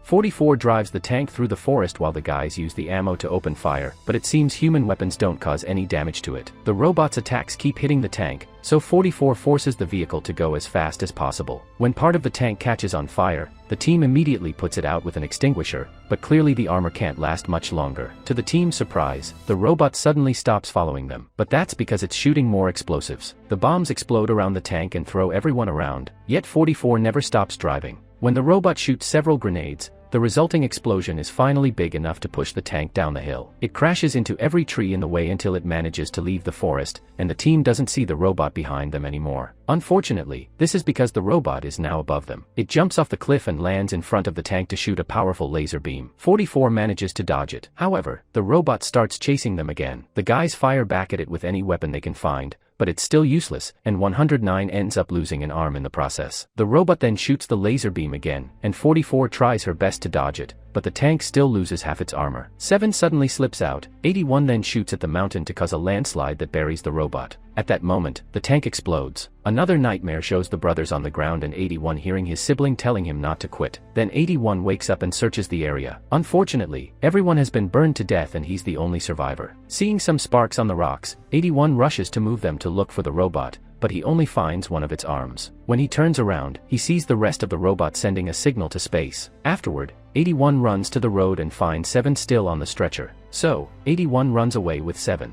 44 drives the tank through the forest while the guys use the ammo to open fire, but it seems human weapons don't cause any damage to it. The robot's attacks keep hitting the tank, so 44 forces the vehicle to go as fast as possible. When part of the tank catches on fire, the team immediately puts it out with an extinguisher, but clearly the armor can't last much longer. To the team's surprise, the robot suddenly stops following them, but that's because it's shooting more explosives. The bombs explode around the tank and throw everyone around, yet 44 never stops driving. When the robot shoots several grenades, the resulting explosion is finally big enough to push the tank down the hill. It crashes into every tree in the way until it manages to leave the forest, and the team doesn't see the robot behind them anymore. Unfortunately, this is because the robot is now above them. It jumps off the cliff and lands in front of the tank to shoot a powerful laser beam. 44 manages to dodge it. However, the robot starts chasing them again. The guys fire back at it with any weapon they can find, but it's still useless, and 109 ends up losing an arm in the process. The robot then shoots the laser beam again, and 44 tries her best to dodge it, but the tank still loses half its armor. 7 suddenly slips out. 81 then shoots at the mountain to cause a landslide that buries the robot. At that moment, the tank explodes. Another nightmare shows the brothers on the ground and 81 hearing his sibling telling him not to quit. Then 81 wakes up and searches the area. Unfortunately, everyone has been burned to death and he's the only survivor. Seeing some sparks on the rocks, 81 rushes to move them to look for the robot, but he only finds one of its arms. When he turns around, he sees the rest of the robot sending a signal to space. Afterward, 81 runs to the road and finds 7 still on the stretcher. So, 81 runs away with 7.